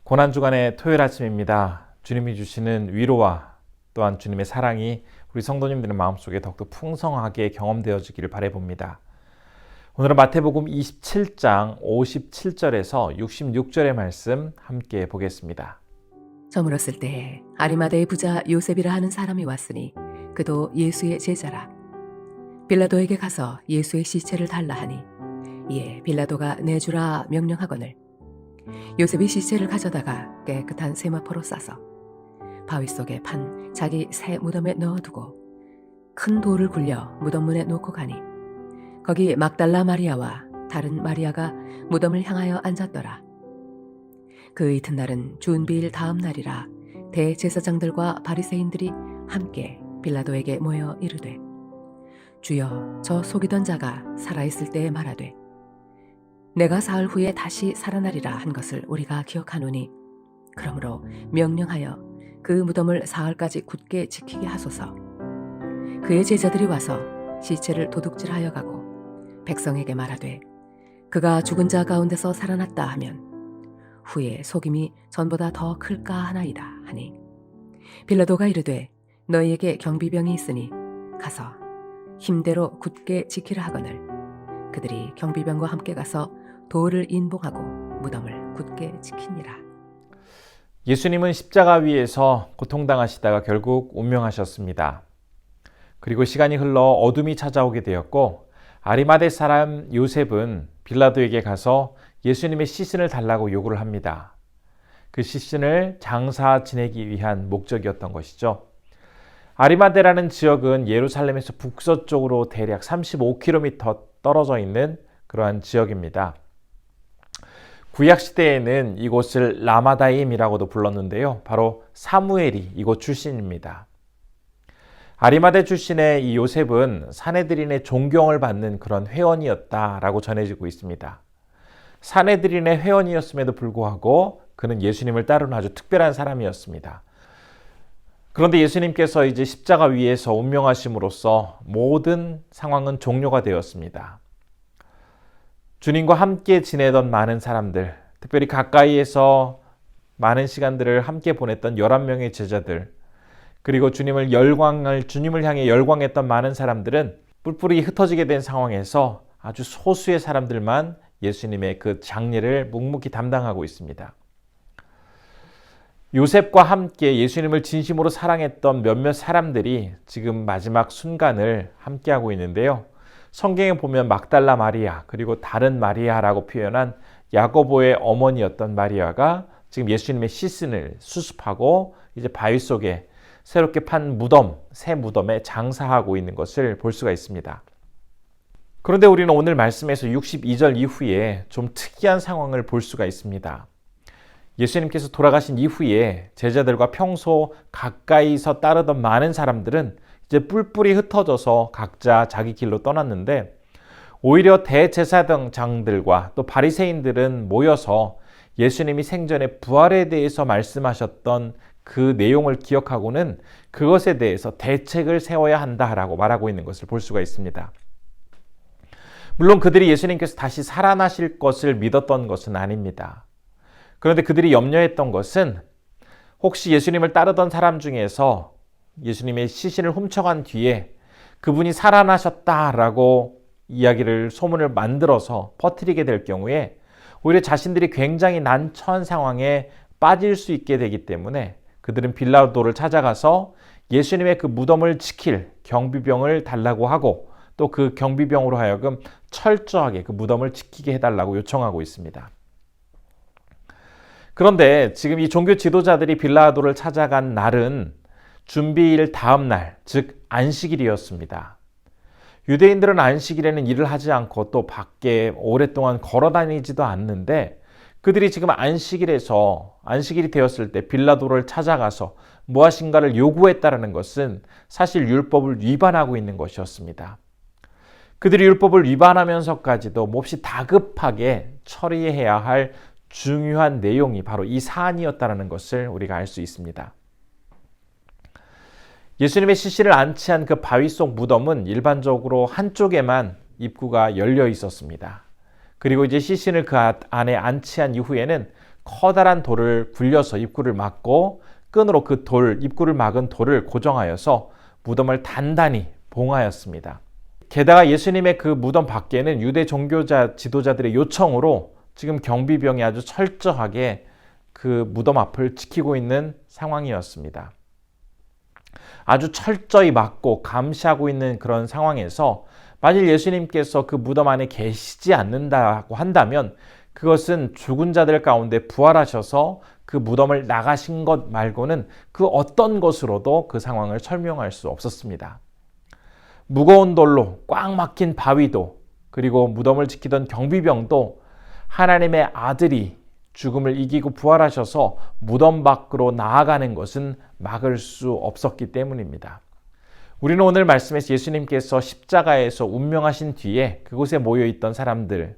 고난주간의 토요일 아침입니다. 주님이 주시는 위로와 또한 주님의 사랑이 우리 성도님들의 마음속에 더욱더 풍성하게 경험되어지기를 바라봅니다. 오늘은 마태복음 27장 57절에서 66절의 말씀 함께 보겠습니다. 저물었을 때에 아리마다의 부자 요셉이라 하는 사람이 왔으니 그도 예수의 제자라. 빌라도에게 가서 예수의 시체를 달라 하니 이에 빌라도가 내주라 명령하거늘 요셉이 시체를 가져다가 깨끗한 세마포로 싸서 바위 속에 판 자기 새 무덤에 넣어두고 큰 돌을 굴려 무덤 문에 놓고 가니 거기 막달라 마리아와 다른 마리아가 무덤을 향하여 앉았더라. 그 이튿날은 준비일 다음 날이라 대제사장들과 바리새인들이 함께 빌라도에게 모여 이르되 주여, 저 속이던 자가 살아있을 때에 말하되 내가 사흘 후에 다시 살아나리라 한 것을 우리가 기억하노니 그러므로 명령하여 그 무덤을 사흘까지 굳게 지키게 하소서. 그의 제자들이 와서 시체를 도둑질하여 가고 백성에게 말하되 그가 죽은 자 가운데서 살아났다 하면 후에 속임이 전보다 더 클까 하나이다 하니 빌라도가 이르되 너희에게 경비병이 있으니 가서 힘대로 굳게 지키라 하거늘 그들이 경비병과 함께 가서 돌을 인봉하고 무덤을 굳게 지키니라. 예수님은 십자가 위에서 고통당하시다가 결국 운명하셨습니다. 그리고 시간이 흘러 어둠이 찾아오게 되었고 아리마대 사람 요셉은 빌라도에게 가서 예수님의 시신을 달라고 요구를 합니다. 그 시신을 장사 지내기 위한 목적이었던 것이죠. 아리마대라는 지역은 예루살렘에서 북서쪽으로 대략 35km 떨어져 있는 그러한 지역입니다. 구약시대에는 이곳을 라마다임이라고도 불렀는데요. 바로 사무엘이 이곳 출신입니다. 아리마대 출신의 이 요셉은 사내들인의 존경을 받는 그런 회원이었다라고 전해지고 있습니다. 사내들인의 회원이었음에도 불구하고 그는 예수님을 따르는 아주 특별한 사람이었습니다. 그런데 예수님께서 이제 십자가 위에서 운명하심으로써 모든 상황은 종료가 되었습니다. 주님과 함께 지내던 많은 사람들, 특별히 가까이에서 많은 시간들을 함께 보냈던 11명의 제자들, 그리고 주님을 향해 열광했던 많은 사람들은 뿔뿔이 흩어지게 된 상황에서 아주 소수의 사람들만 예수님의 그 장례를 묵묵히 담당하고 있습니다. 요셉과 함께 예수님을 진심으로 사랑했던 몇몇 사람들이 지금 마지막 순간을 함께하고 있는데요. 성경에 보면 막달라 마리아 그리고 다른 마리아라고 표현한 야고보의 어머니였던 마리아가 지금 예수님의 시신을 수습하고 이제 바위 속에 새롭게 판 무덤, 새 무덤에 장사하고 있는 것을 볼 수가 있습니다. 그런데 우리는 오늘 말씀에서 62절 이후에 좀 특이한 상황을 볼 수가 있습니다. 예수님께서 돌아가신 이후에 제자들과 평소 가까이서 따르던 많은 사람들은 이제 뿔뿔이 흩어져서 각자 자기 길로 떠났는데 오히려 대제사장들과 또 바리새인들은 모여서 예수님이 생전에 부활에 대해서 말씀하셨던 그 내용을 기억하고는 그것에 대해서 대책을 세워야 한다라고 말하고 있는 것을 볼 수가 있습니다. 물론 그들이 예수님께서 다시 살아나실 것을 믿었던 것은 아닙니다. 그런데 그들이 염려했던 것은 혹시 예수님을 따르던 사람 중에서 예수님의 시신을 훔쳐간 뒤에 그분이 살아나셨다라고 소문을 만들어서 퍼뜨리게 될 경우에 오히려 자신들이 굉장히 난처한 상황에 빠질 수 있게 되기 때문에 그들은 빌라도를 찾아가서 예수님의 그 무덤을 지킬 경비병을 달라고 하고 또 그 경비병으로 하여금 철저하게 그 무덤을 지키게 해달라고 요청하고 있습니다. 그런데 지금 이 종교 지도자들이 빌라도를 찾아간 날은 준비일 다음 날, 즉 안식일이었습니다. 유대인들은 안식일에는 일을 하지 않고 또 밖에 오랫동안 걸어 다니지도 않는데 그들이 지금 안식일이 되었을 때 빌라도를 찾아가서 무엇인가를 요구했다라는 것은 사실 율법을 위반하고 있는 것이었습니다. 그들이 율법을 위반하면서까지도 몹시 다급하게 처리해야 할 중요한 내용이 바로 이 사안이었다는 것을 우리가 알 수 있습니다. 예수님의 시신을 안치한 그 바위 속 무덤은 일반적으로 한쪽에만 입구가 열려 있었습니다. 그리고 이제 시신을 그 안에 안치한 이후에는 커다란 돌을 굴려서 입구를 막고 끈으로 그 입구를 막은 돌을 고정하여서 무덤을 단단히 봉하였습니다. 게다가 예수님의 그 무덤 밖에는 유대 종교자 지도자들의 요청으로 지금 경비병이 아주 철저하게 그 무덤 앞을 지키고 있는 상황이었습니다. 아주 철저히 막고 감시하고 있는 그런 상황에서 만일 예수님께서 그 무덤 안에 계시지 않는다고 한다면 그것은 죽은 자들 가운데 부활하셔서 그 무덤을 나가신 것 말고는 그 어떤 것으로도 그 상황을 설명할 수 없었습니다. 무거운 돌로 꽉 막힌 바위도 그리고 무덤을 지키던 경비병도 하나님의 아들이 죽음을 이기고 부활하셔서 무덤 밖으로 나아가는 것은 막을 수 없었기 때문입니다. 우리는 오늘 말씀에서 예수님께서 십자가에서 운명하신 뒤에 그곳에 모여있던 사람들,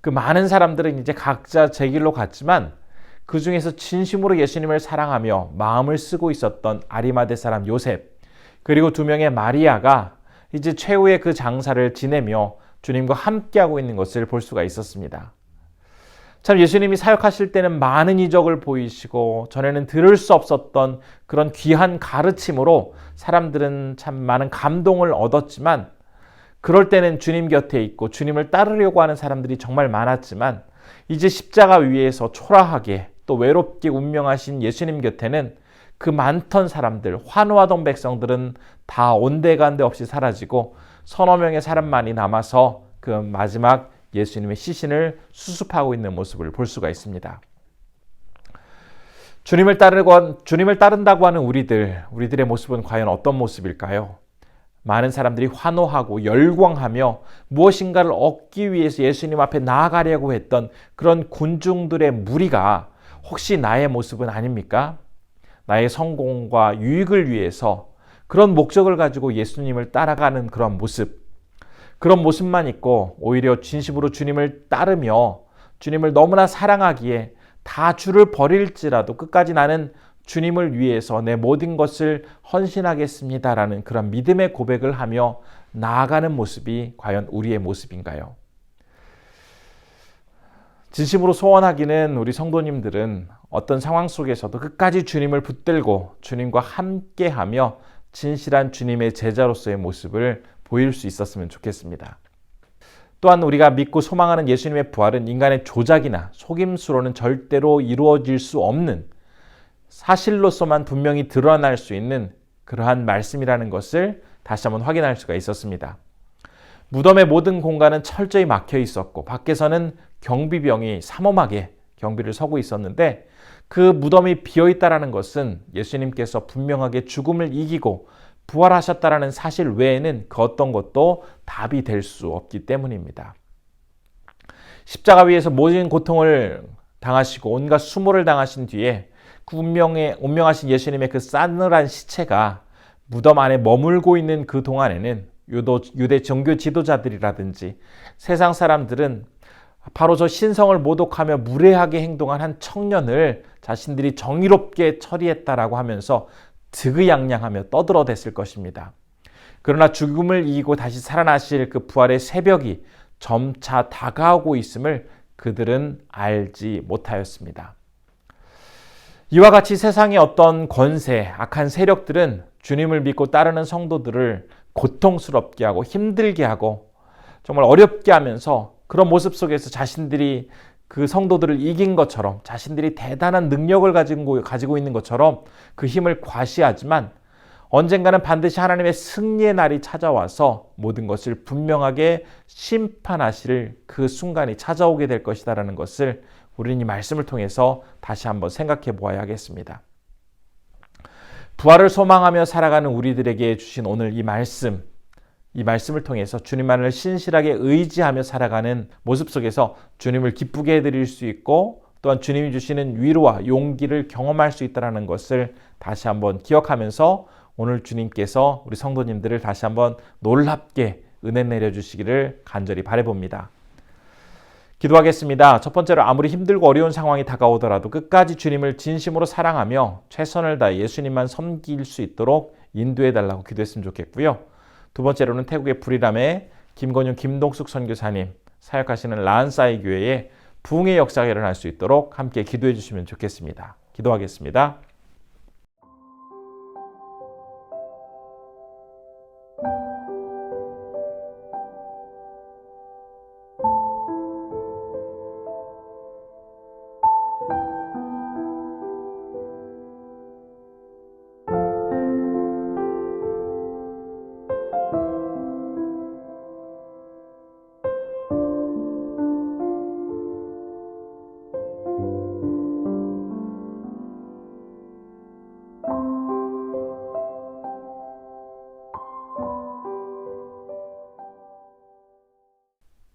그 많은 사람들은 이제 각자 제 길로 갔지만 그 중에서 진심으로 예수님을 사랑하며 마음을 쓰고 있었던 아리마대 사람 요셉, 그리고 2명의 마리아가 이제 최후의 그 장사를 지내며 주님과 함께하고 있는 것을 볼 수가 있었습니다. 참 예수님이 사역하실 때는 많은 이적을 보이시고 전에는 들을 수 없었던 그런 귀한 가르침으로 사람들은 참 많은 감동을 얻었지만 그럴 때는 주님 곁에 있고 주님을 따르려고 하는 사람들이 정말 많았지만 이제 십자가 위에서 초라하게 또 외롭게 운명하신 예수님 곁에는 그 많던 사람들, 환호하던 백성들은 다 온데간데 없이 사라지고 서너 명의 사람만이 남아서 그 마지막 예수님의 시신을 수습하고 있는 모습을 볼 수가 있습니다. 주님을 따른다고 하는 우리들의 모습은 과연 어떤 모습일까요? 많은 사람들이 환호하고 열광하며 무엇인가를 얻기 위해서 예수님 앞에 나아가려고 했던 그런 군중들의 무리가 혹시 나의 모습은 아닙니까? 나의 성공과 유익을 위해서 그런 목적을 가지고 예수님을 따라가는 그런 모습만 있고 오히려 진심으로 주님을 따르며 주님을 너무나 사랑하기에 다 주를 버릴지라도 끝까지 나는 주님을 위해서 내 모든 것을 헌신하겠습니다라는 그런 믿음의 고백을 하며 나아가는 모습이 과연 우리의 모습인가요? 진심으로 소원하기는 우리 성도님들은 어떤 상황 속에서도 끝까지 주님을 붙들고 주님과 함께하며 진실한 주님의 제자로서의 모습을 보일 수 있었으면 좋겠습니다. 또한 우리가 믿고 소망하는 예수님의 부활은 인간의 조작이나 속임수로는 절대로 이루어질 수 없는 사실로서만 분명히 드러날 수 있는 그러한 말씀이라는 것을 다시 한번 확인할 수가 있었습니다. 무덤의 모든 공간은 철저히 막혀 있었고 밖에서는 경비병이 삼엄하게 경비를 서고 있었는데 그 무덤이 비어있다라는 것은 예수님께서 분명하게 죽음을 이기고 부활하셨다라는 사실 외에는 그 어떤 것도 답이 될 수 없기 때문입니다. 십자가 위에서 모든 고통을 당하시고 온갖 수모를 당하신 뒤에 그 운명하신 예수님의 그 싸늘한 시체가 무덤 안에 머물고 있는 그 동안에는 유대 종교 지도자들이라든지 세상 사람들은 바로 저 신성을 모독하며 무례하게 행동한 한 청년을 자신들이 정의롭게 처리했다라고 하면서 득의양양하며 떠들어댔을 것입니다. 그러나 죽음을 이기고 다시 살아나실 그 부활의 새벽이 점차 다가오고 있음을 그들은 알지 못하였습니다. 이와 같이 세상의 어떤 권세, 악한 세력들은 주님을 믿고 따르는 성도들을 고통스럽게 하고 힘들게 하고 정말 어렵게 하면서 그런 모습 속에서 자신들이 그 성도들을 이긴 것처럼 자신들이 대단한 능력을 가지고 있는 것처럼 그 힘을 과시하지만 언젠가는 반드시 하나님의 승리의 날이 찾아와서 모든 것을 분명하게 심판하실 그 순간이 찾아오게 될 것이다라는 것을 우리는 이 말씀을 통해서 다시 한번 생각해 보아야 하겠습니다. 부활을 소망하며 살아가는 우리들에게 주신 오늘 이 말씀을 통해서 주님만을 신실하게 의지하며 살아가는 모습 속에서 주님을 기쁘게 해드릴 수 있고 또한 주님이 주시는 위로와 용기를 경험할 수 있다는 것을 다시 한번 기억하면서 오늘 주님께서 우리 성도님들을 다시 한번 놀랍게 은혜 내려주시기를 간절히 바라봅니다. 기도하겠습니다. 첫 번째로 아무리 힘들고 어려운 상황이 다가오더라도 끝까지 주님을 진심으로 사랑하며 최선을 다해 예수님만 섬길 수 있도록 인도해달라고 기도했으면 좋겠고요. 두 번째로는 태국의 불이람의 김건윤 김동숙 선교사님 사역하시는 라한사이 교회에 부흥의 역사가 일어날 수 있도록 함께 기도해 주시면 좋겠습니다. 기도하겠습니다.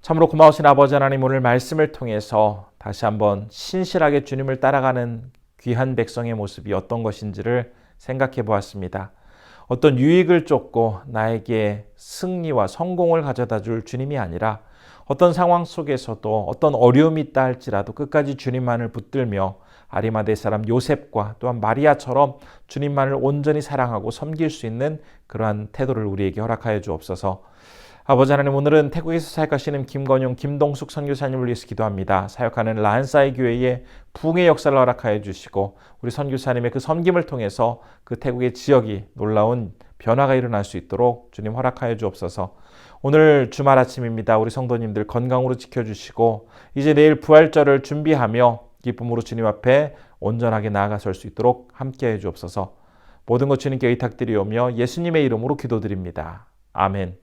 참으로 고마우신 아버지 하나님, 오늘 말씀을 통해서 다시 한번 신실하게 주님을 따라가는 귀한 백성의 모습이 어떤 것인지를 생각해 보았습니다. 어떤 유익을 쫓고 나에게 승리와 성공을 가져다 줄 주님이 아니라 어떤 상황 속에서도 어떤 어려움이 있다 할지라도 끝까지 주님만을 붙들며 아리마대 사람 요셉과 또한 마리아처럼 주님만을 온전히 사랑하고 섬길 수 있는 그러한 태도를 우리에게 허락하여 주옵소서. 아버지 하나님, 오늘은 태국에서 사역하시는 김건용, 김동숙 선교사님을 위해서 기도합니다. 사역하는 라한사이 교회에 부흥의 역사를 허락하여 주시고 우리 선교사님의 그 섬김을 통해서 그 태국의 지역이 놀라운 변화가 일어날 수 있도록 주님 허락하여 주옵소서. 오늘 주말 아침입니다. 우리 성도님들 건강으로 지켜주시고 이제 내일 부활절을 준비하며 기쁨으로 주님 앞에 온전하게 나아가설 수 있도록 함께해 주옵소서. 모든 것 주님께 의탁드리오며 예수님의 이름으로 기도드립니다. 아멘.